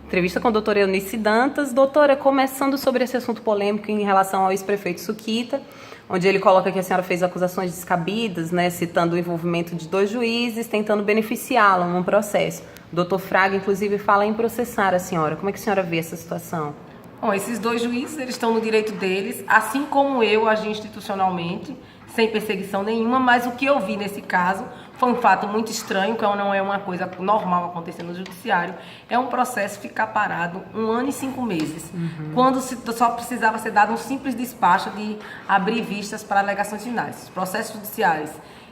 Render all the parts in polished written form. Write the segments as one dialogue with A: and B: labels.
A: Entrevista com a doutora Eunice Dantas. Doutora, começando sobre esse assunto polêmico em relação ao ex-prefeito Suquita, onde ele coloca que a senhora fez acusações descabidas, né, citando o envolvimento de 2 juízes, tentando beneficiá-lo num processo. O doutor Fraga, inclusive, fala em processar a senhora. Como é que a senhora vê essa situação?
B: Bom, esses 2 juízes, eles estão no direito deles, assim como eu agi institucionalmente, sem perseguição nenhuma, mas o que eu vi nesse caso foi um fato muito estranho, que não é uma coisa normal acontecer no judiciário, é um processo ficar parado 1 ano e 5 meses, quando só precisava ser dado um simples despacho de abrir vistas para alegações finais. Os processos judiciais,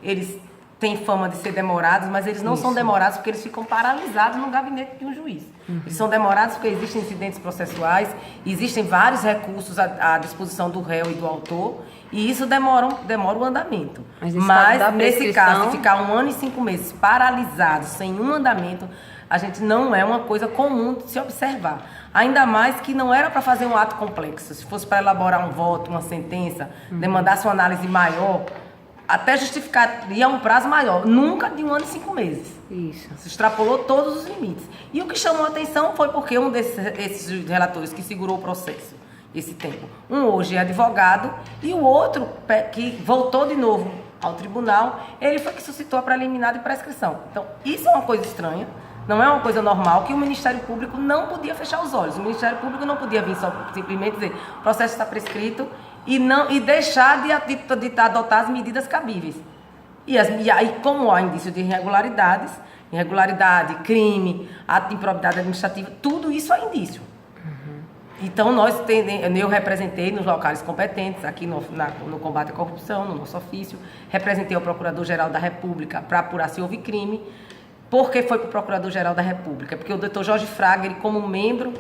B: eles têm fama de ser demorados, mas eles não são demorados porque eles ficam paralisados no gabinete de um juiz. Eles são demorados porque existem incidentes processuais, existem vários recursos à disposição do réu e do autor, e isso demora o andamento. Mas nesse caso, ficar 1 ano e 5 meses paralisado, sem um andamento, a gente não é uma coisa comum de se observar. Ainda mais que não era para fazer um ato complexo. Se fosse para elaborar um voto, uma sentença, demandasse uma análise maior, até justificaria um prazo maior, nunca de 1 ano e 5 meses.
A: Isso.
B: Se extrapolou todos os limites. E o que chamou a atenção foi porque um desses relatores que segurou o processo esse tempo, um hoje é advogado e o outro que voltou de novo ao tribunal, ele foi que suscitou a preliminar de prescrição. Então, isso é uma coisa estranha, não é uma coisa normal, que o Ministério Público não podia fechar os olhos. O Ministério Público não podia vir só simplesmente dizer o processo está prescrito e deixar de adotar as medidas cabíveis. E aí, como há indício de irregularidade, crime, ato de improbidade administrativa, tudo isso é indício. Então, eu representei nos locais competentes, aqui no combate à corrupção, no nosso ofício, representei o Procurador-Geral da República para apurar se houve crime. Por que foi para o Procurador-Geral da República? Porque o doutor Jorge Fraga, ele, como membro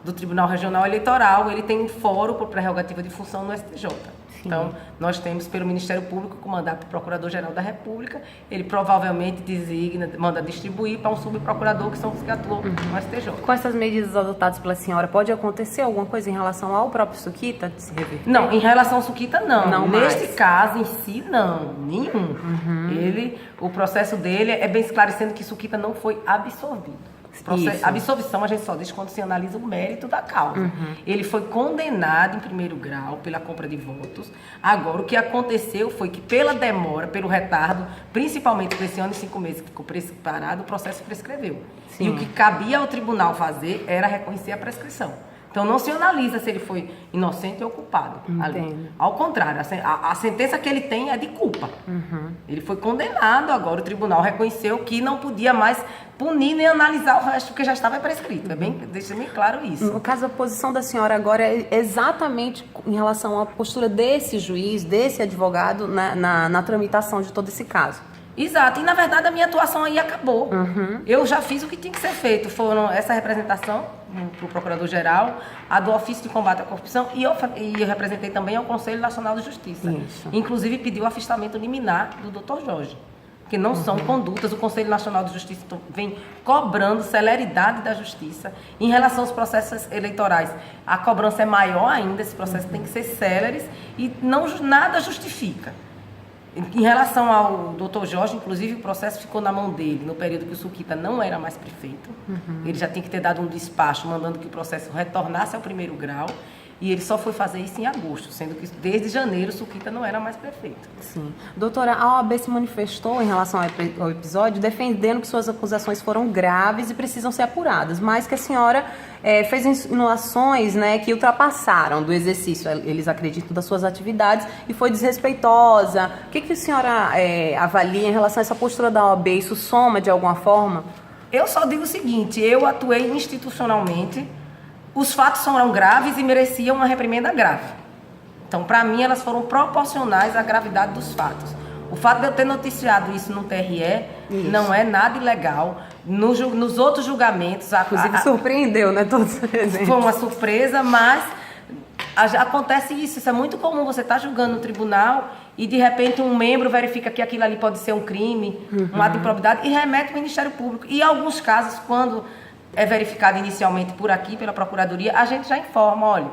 B: do Tribunal Regional Eleitoral, ele tem um fórum por prerrogativa de função no STJ. Sim. Então, nós temos pelo Ministério Público comandar para o Procurador-Geral da República, ele provavelmente manda distribuir para um subprocurador, que são os que atuam no STJ.
A: Com essas medidas adotadas pela senhora, pode acontecer alguma coisa em relação ao próprio Suquita de se reverter?
B: Não, em relação ao Suquita, não. Neste
A: mais.
B: caso em si, não. Nenhum. O processo dele é bem esclarecendo que Suquita não foi absolvido. Absolvição a gente só diz quando se analisa o mérito da causa. Ele foi condenado em 1º grau pela compra de votos. Agora, o que aconteceu foi que pela demora, pelo retardo, principalmente por esse 1 ano e 5 meses que ficou parado, o processo prescreveu. Sim. E o que cabia ao tribunal fazer era reconhecer a prescrição. Então, não se analisa se ele foi inocente ou culpado. Ao contrário, a sentença que ele tem é de culpa. Ele foi condenado, agora o tribunal reconheceu que não podia mais punir nem analisar o resto, porque já estava prescrito. Deixa bem claro isso.
A: No caso, a posição da senhora agora é exatamente em relação à postura desse juiz, desse advogado, na tramitação de todo esse caso.
B: Exato, e na verdade a minha atuação aí acabou. Eu já fiz o que tinha que ser feito. Foram essa representação para o Procurador-Geral, a do Ofício de Combate à Corrupção, e eu representei também ao Conselho Nacional de Justiça. Isso. Inclusive pediu o afastamento liminar do Dr. Jorge, que não são condutas. O Conselho Nacional de Justiça vem cobrando celeridade da justiça em relação aos processos eleitorais. A cobrança é maior ainda, esse processo tem que ser céleres e nada justifica. Em relação ao doutor Jorge, inclusive, o processo ficou na mão dele no período que o Suquita não era mais prefeito. Ele já tinha que ter dado um despacho mandando que o processo retornasse ao 1º grau, e ele só foi fazer isso em agosto, sendo que desde janeiro o Suquita não era mais prefeito.
A: Sim. Doutora, a OAB se manifestou em relação ao episódio, defendendo que suas acusações foram graves e precisam ser apuradas, mas que a senhora fez insinuações, né, que ultrapassaram do exercício, eles acreditam, das suas atividades, e foi desrespeitosa. O que a senhora avalia em relação a essa postura da OAB? Isso soma de alguma forma?
B: Eu só digo o seguinte, eu atuei institucionalmente. Os fatos foram graves e mereciam uma reprimenda grave. Então, para mim, elas foram proporcionais à gravidade dos fatos. O fato de eu ter noticiado isso no TRE não é nada ilegal. Nos outros julgamentos...
A: Inclusive, surpreendeu, né? Todos
B: foi uma surpresa, mas acontece isso. Isso é muito comum. Você está julgando no tribunal e, de repente, um membro verifica que aquilo ali pode ser um crime, um ato de improbidade, e remete ao Ministério Público. E, em alguns casos, quando é verificado inicialmente por aqui, pela Procuradoria, a gente já informa, olha,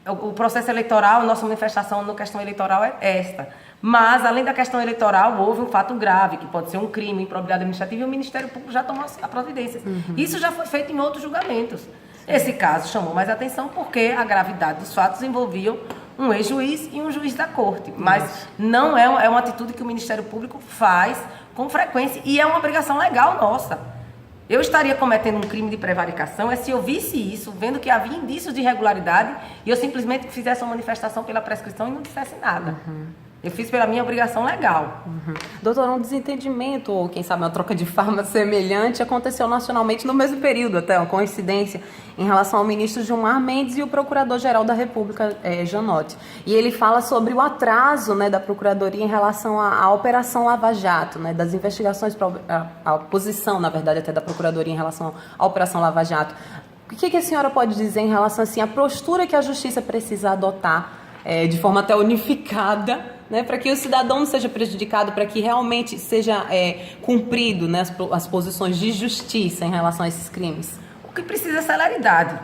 B: o processo eleitoral, nossa manifestação na questão eleitoral é esta. Mas, além da questão eleitoral, houve um fato grave, que pode ser um crime, improbidade administrativa, e o Ministério Público já tomou a providência. Isso já foi feito em outros julgamentos. Esse caso chamou mais atenção porque a gravidade dos fatos envolviam um ex-juiz e um juiz da corte. Mas não é uma atitude que o Ministério Público faz com frequência e é uma obrigação legal nossa. Eu estaria cometendo um crime de prevaricação se eu visse isso, vendo que havia indícios de irregularidade e eu simplesmente fizesse uma manifestação pela prescrição e não dissesse nada. Eu fiz pela minha obrigação legal.
A: Doutora, um desentendimento, ou quem sabe uma troca de farma semelhante, aconteceu nacionalmente no mesmo período, até uma coincidência, em relação ao ministro Gilmar Mendes e o Procurador-Geral da República, Janoty. E ele fala sobre o atraso, né, da Procuradoria em relação à Operação Lava Jato, né, das investigações, a posição, na verdade, até da Procuradoria em relação à Operação Lava Jato. O que a senhora pode dizer em relação assim, à postura que a Justiça precisa adotar, de forma até unificada, né, para que o cidadão não seja prejudicado, para que realmente seja cumprido, né, as posições de justiça em relação a esses crimes?
B: O que precisa é celeridade.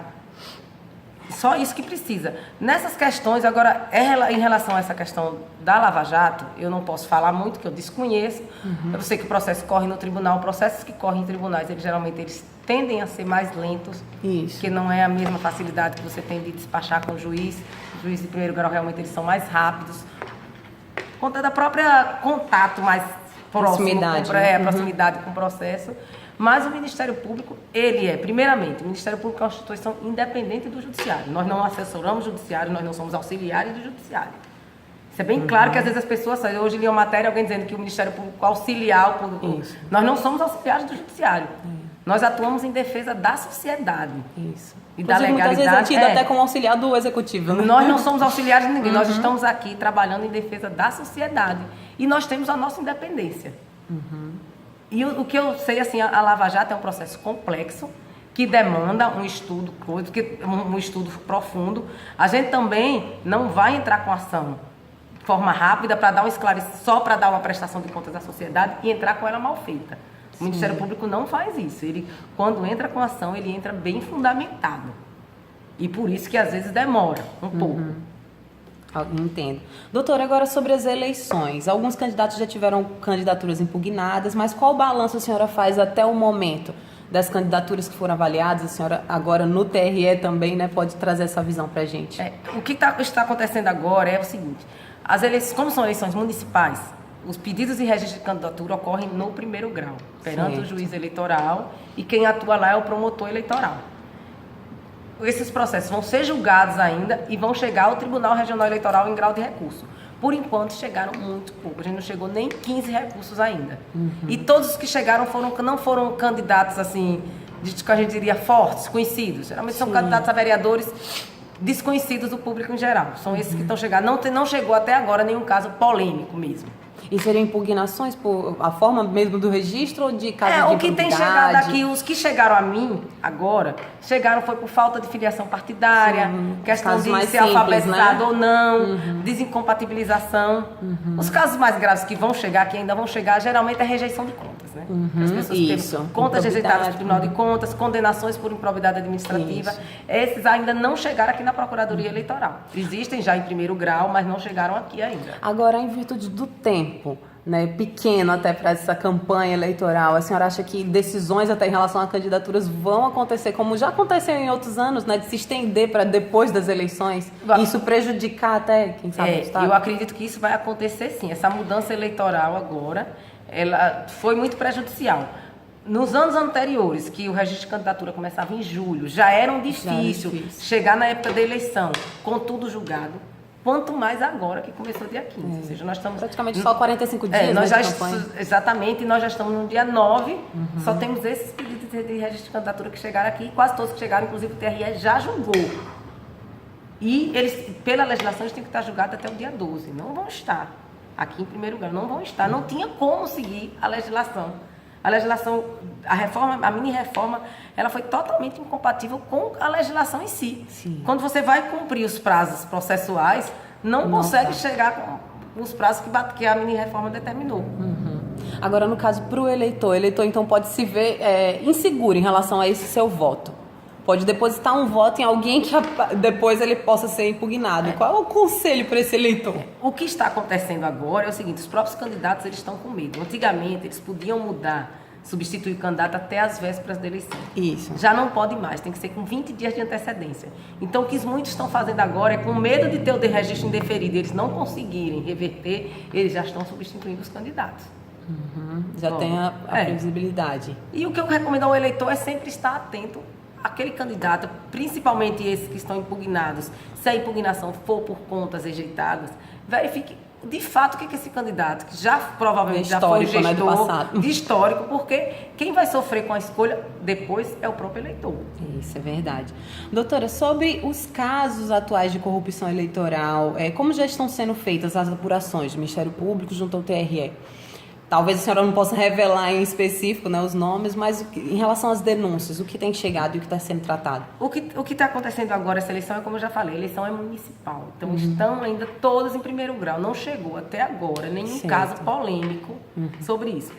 B: Só isso que precisa. Nessas questões, agora, em relação a essa questão da Lava Jato, eu não posso falar muito, que eu desconheço. Eu sei que o processo corre no tribunal. Processos que correm em tribunais, geralmente tendem a ser mais lentos, porque não é a mesma facilidade que você tem de despachar com o juiz. Os juízes de primeiro grau, realmente, eles são mais rápidos. Por conta da própria contato mais próximo, proximidade com o processo. Mas o Ministério Público, primeiramente, o Ministério Público é uma instituição independente do Judiciário. Nós não assessoramos o Judiciário, nós não somos auxiliares do Judiciário. Isso é bem claro que às vezes as pessoas saem. Hoje li uma matéria, alguém dizendo que o Ministério Público auxiliar o público.
A: Isso.
B: Nós não somos auxiliares do Judiciário. Nós atuamos em defesa da sociedade.
A: Isso.
B: E da legalidade.
A: Muitas vezes é tido até como auxiliar do Executivo. Né?
B: Nós não somos auxiliares de ninguém, nós estamos aqui trabalhando em defesa da sociedade. E nós temos a nossa independência. E o que eu sei, assim, a Lava Jato é um processo complexo, que demanda um estudo profundo. A gente também não vai entrar com ação de forma rápida para dar um esclarecimento, só para dar uma prestação de contas à sociedade e entrar com ela mal feita. O Ministério Público não faz isso. Ele, quando entra com ação, ele entra bem fundamentado. E por isso que às vezes demora um pouco.
A: Entendo. Doutora, agora sobre as eleições. Alguns candidatos já tiveram candidaturas impugnadas, mas qual balanço a senhora faz até o momento das candidaturas que foram avaliadas? A senhora agora no TRE também, né, pode trazer essa visão para a gente.
B: O que está acontecendo agora é o seguinte. As eleições, como são eleições municipais, os pedidos de registro de candidatura ocorrem no primeiro grau, perante o juiz eleitoral, e quem atua lá é o promotor eleitoral. Esses processos vão ser julgados ainda e vão chegar ao Tribunal Regional Eleitoral em grau de recurso. Por enquanto, chegaram muito pouco. A gente não chegou nem 15 recursos ainda. E todos os que chegaram não foram candidatos, assim, que a gente diria fortes, conhecidos. Geralmente são candidatos a vereadores desconhecidos do público em geral. São esses que estão chegando. Não chegou até agora nenhum caso polêmico mesmo.
A: E seriam impugnações por a forma mesmo do registro ou de caso de
B: o que tem chegado aqui, os que chegaram a mim agora, foi por falta de filiação partidária, questão de ser alfabetizado, né? Ou não, desincompatibilização. Os casos mais graves que vão chegar, que ainda vão chegar, geralmente é rejeição de contas, né? As pessoas têm contas rejeitadas no Tribunal de Contas, condenações por improbidade administrativa. Esses ainda não chegaram aqui na Procuradoria Eleitoral. Existem já em primeiro grau, mas não chegaram aqui ainda.
A: Agora, em virtude do tempo, né, pequeno até para essa campanha eleitoral, a senhora acha que decisões até em relação a candidaturas vão acontecer, como já aconteceu em outros anos, né, de se estender para depois das eleições, isso prejudicar até, quem sabe, o Estado?
B: Eu acredito que isso vai acontecer sim. Essa mudança eleitoral agora, ela foi muito prejudicial. Nos anos anteriores, que o registro de candidatura começava em julho, já era difícil chegar na época da eleição, com tudo julgado. Quanto mais agora, que começou dia 15. Ou seja, nós estamos...
A: Praticamente só 45 dias de campanha.
B: Exatamente, e nós já estamos no dia 9, só temos esses pedidos de registro de candidatura que chegaram aqui, quase todos que chegaram, inclusive o TRE já julgou. E eles, pela legislação, eles têm que estar julgados até o dia 12. Não vão estar aqui em primeiro lugar, não vão estar. Não tinha como seguir a legislação. A legislação, a mini-reforma, ela foi totalmente incompatível com a legislação em si. Quando você vai cumprir os prazos processuais, não consegue chegar com os prazos que a mini-reforma determinou.
A: Agora, no caso, para o eleitor então pode se ver inseguro em relação a esse seu voto. pode depositar um voto em alguém que depois ele possa ser impugnado. Qual é o conselho para esse eleitor?
B: O que está acontecendo agora é o seguinte, os próprios candidatos eles estão com medo. Antigamente eles podiam mudar, substituir o candidato até as vésperas da eleição.
A: Isso.
B: Já não pode mais, tem que ser com 20 dias de antecedência. Então o que muitos estão fazendo agora é, com medo de ter o registro indeferido, eles não conseguirem reverter, eles já estão substituindo os candidatos.
A: Já tem a previsibilidade.
B: E o que eu recomendo ao eleitor é sempre estar atento àquele candidato, principalmente esses que estão impugnados. Se a impugnação for por contas rejeitadas, verifique de fato o que esse candidato, que já provavelmente já foi gestor, de histórico, porque quem vai sofrer com a escolha depois é o próprio eleitor.
A: Isso é verdade. Doutora, sobre os casos atuais de corrupção eleitoral, como já estão sendo feitas as apurações do Ministério Público junto ao TRE? Talvez a senhora não possa revelar em específico, né, os nomes, mas em relação às denúncias, o que tem chegado e o que está sendo tratado?
B: O que está acontecendo agora, essa eleição, é como eu já falei, a eleição é municipal. Então estão ainda todas em primeiro grau. Não chegou até agora nenhum caso polêmico sobre isso.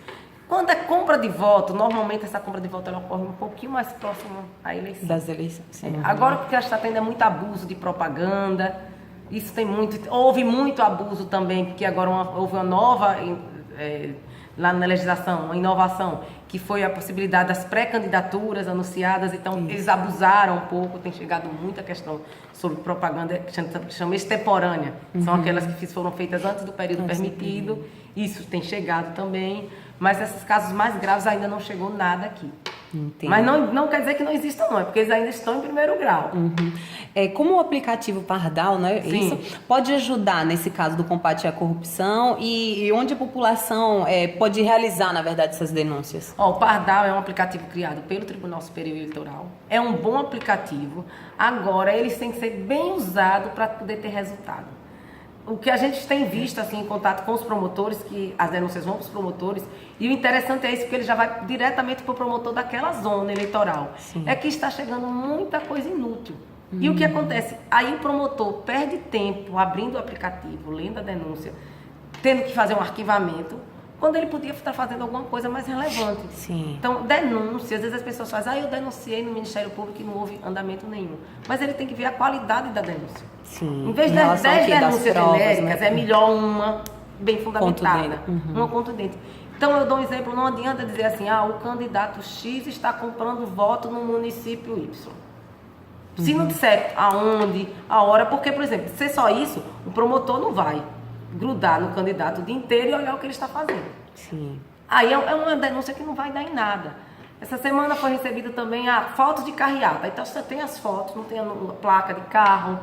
B: Quando é compra de voto, normalmente essa compra de voto ela ocorre um pouquinho mais próximo à eleição.
A: Das eleições.
B: Agora o que está tendo é muito abuso de propaganda. Isso tem muito. Houve muito abuso também, porque agora houve uma nova. Lá na legislação, uma inovação, que foi a possibilidade das pré-candidaturas anunciadas, então eles abusaram um pouco, tem chegado muita questão sobre propaganda que chama extemporânea, são aquelas que foram feitas antes do período permitido, isso tem chegado também, mas esses casos mais graves ainda não chegou nada aqui.
A: Entendi.
B: Mas não quer dizer que não existam, não, é porque eles ainda estão em primeiro grau.
A: Como o aplicativo Pardal, né, isso pode ajudar nesse caso do combate à corrupção e onde a população pode realizar, na verdade, essas denúncias?
B: O Pardal é um aplicativo criado pelo Tribunal Superior Eleitoral, é um bom aplicativo, agora eles têm que ser bem usados para poder ter resultado. O que a gente tem visto assim, em contato com os promotores, que as denúncias vão para os promotores, e o interessante é isso, porque ele já vai diretamente para o promotor daquela zona eleitoral. É que está chegando muita coisa inútil. E o que acontece? Aí o promotor perde tempo abrindo o aplicativo, lendo a denúncia, tendo que fazer um arquivamento, quando ele podia estar fazendo alguma coisa mais relevante. Então, denúncia, às vezes as pessoas fazem, eu denunciei no Ministério Público e não houve andamento nenhum. Mas ele tem que ver a qualidade da denúncia. Em vez de 10 denúncias genéricas, é melhor uma bem fundamentada, uma contundente. Então, eu dou um exemplo, não adianta dizer assim, o candidato X está comprando voto no município Y. Se não disser aonde, a hora, porque, por exemplo, se só isso, o promotor não vai grudar no candidato o dia inteiro e olhar o que ele está fazendo. Aí é uma denúncia que não vai dar em nada. Essa semana foi recebida também fotos de carreata. Então você tem as fotos, não tem a placa de carro,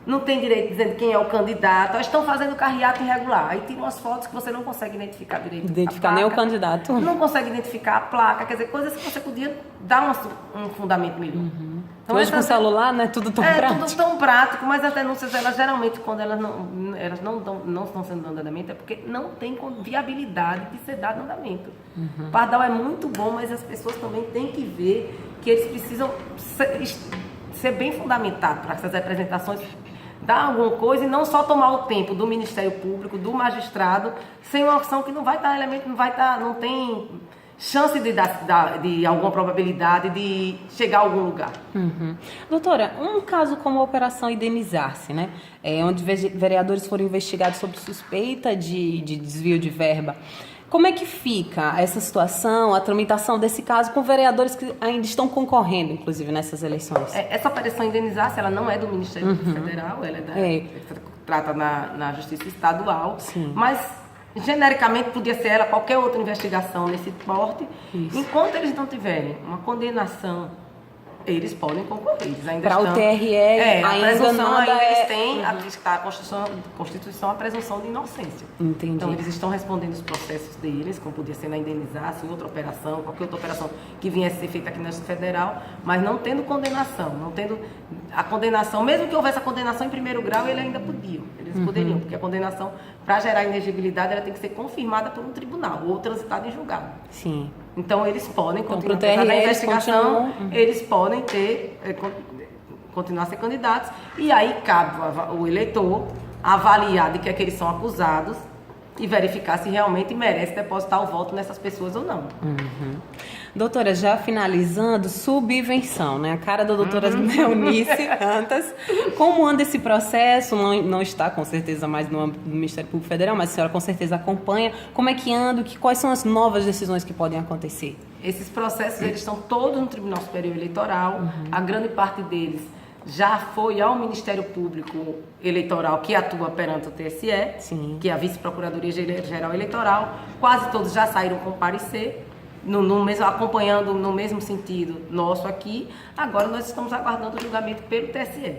B: não tem direito dizendo quem é o candidato. Eles estão fazendo carreata irregular. Aí tiram as fotos que você não consegue identificar direito.
A: Identificar nem o candidato.
B: Não consegue identificar a placa, quer dizer, coisas que você podia dar um fundamento melhor.
A: Então, hoje com o celular, né? Tudo tão prático.
B: Tudo tão prático, mas as denúncias, elas geralmente, quando elas não estão sendo dando andamento, é porque não tem viabilidade de ser dado andamento. Pardal é muito bom, mas as pessoas também têm que ver que eles precisam ser bem fundamentados para essas representações dar alguma coisa e não só tomar o tempo do Ministério Público, do magistrado, sem uma ação que não vai dar elemento, não tem chance de alguma probabilidade de chegar a algum lugar.
A: Doutora, um caso como a Operação Indenizar-se, né? Onde vereadores foram investigados sob suspeita de desvio de verba. Como é que fica essa situação, a tramitação desse caso com vereadores que ainda estão concorrendo, inclusive, nessas eleições?
B: Essa Operação Indenizar-se, ela não é do Ministério Federal, ela trata na Justiça Estadual, mas genericamente podia ser ela qualquer outra investigação nesse porte. Enquanto eles não tiverem uma condenação, eles podem concorrer. Eles ainda
A: para o TRE, ainda nada
B: eles têm, a Constituição, a presunção de inocência.
A: Entendi.
B: Então, eles estão respondendo os processos deles, como podia ser na Indenização, outra operação, qualquer outra operação que viesse a ser feita aqui na Justiça Federal, mas não tendo condenação, não tendo a condenação, mesmo que houvesse a condenação em primeiro grau, eles ainda podiam, eles poderiam, porque a condenação, para gerar inegibilidade, ela tem que ser confirmada por um tribunal, ou transitada em julgado. Então, eles podem continuar a investigação, eles podem continuar a ser candidatos, e aí cabe o eleitor avaliar de que eles são acusados e verificar se realmente merece depositar o voto nessas pessoas ou não.
A: Doutora, já finalizando, subvenção, né? A cara da doutora Eunice Antas. Como anda esse processo? Não está com certeza mais no âmbito do Ministério Público Federal, mas a senhora com certeza acompanha. Como é que anda? Quais são as novas decisões que podem acontecer?
B: Esses processos, eles estão todos no Tribunal Superior Eleitoral. A grande parte deles já foi ao Ministério Público Eleitoral, que atua perante o TSE,
A: Sim.
B: que é a Vice-Procuradoria-Geral Eleitoral. Quase todos já saíram com parecer, acompanhando no mesmo sentido nosso aqui. Agora nós estamos aguardando o julgamento pelo TSE.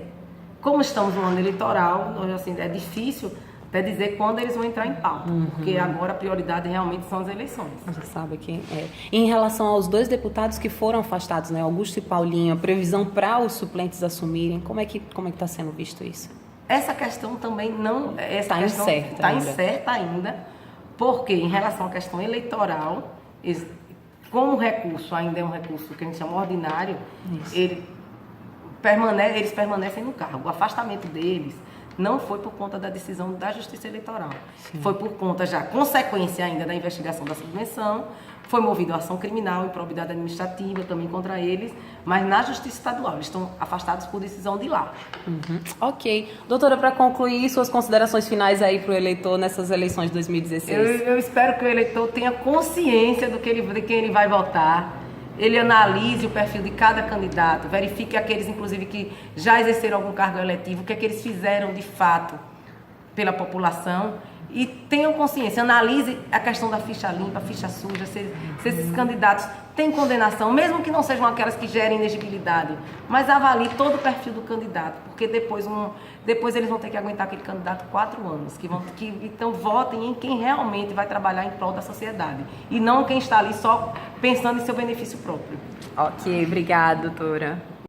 B: Como estamos no ano eleitoral, assim, é difícil até dizer quando eles vão entrar em pauta, porque agora a prioridade realmente são as eleições.
A: Você sabe que é. Em relação aos 2 deputados que foram afastados, né, Augusto e Paulinho, a previsão para os suplentes assumirem, como é que está sendo visto isso?
B: Essa questão também não
A: está incerta
B: ainda, porque em relação à questão eleitoral, como o recurso ainda é um recurso que a gente chama ordinário, eles permanecem no cargo. O afastamento deles não foi por conta da decisão da Justiça Eleitoral. Sim. Foi por conta, já consequência ainda da investigação da subvenção, foi movida a ação criminal, improbidade administrativa também contra eles, mas na Justiça Estadual. Eles estão afastados por decisão de lá.
A: Ok. Doutora, para concluir, suas considerações finais aí para o eleitor nessas eleições de 2016.
B: Eu espero que o eleitor tenha consciência de quem ele vai votar. Ele analise o perfil de cada candidato, verifique aqueles, inclusive, que já exerceram algum cargo eletivo, o que é que eles fizeram de fato pela população e tenham consciência, analise a questão da ficha limpa, ficha suja, se esses candidatos têm condenação, mesmo que não sejam aquelas que gerem inegibilidade, mas avalie todo o perfil do candidato, porque depois eles vão ter que aguentar aquele candidato 4 anos, então votem em quem realmente vai trabalhar em prol da sociedade e não quem está ali só pensando em seu benefício próprio.
A: Ok, obrigada, doutora.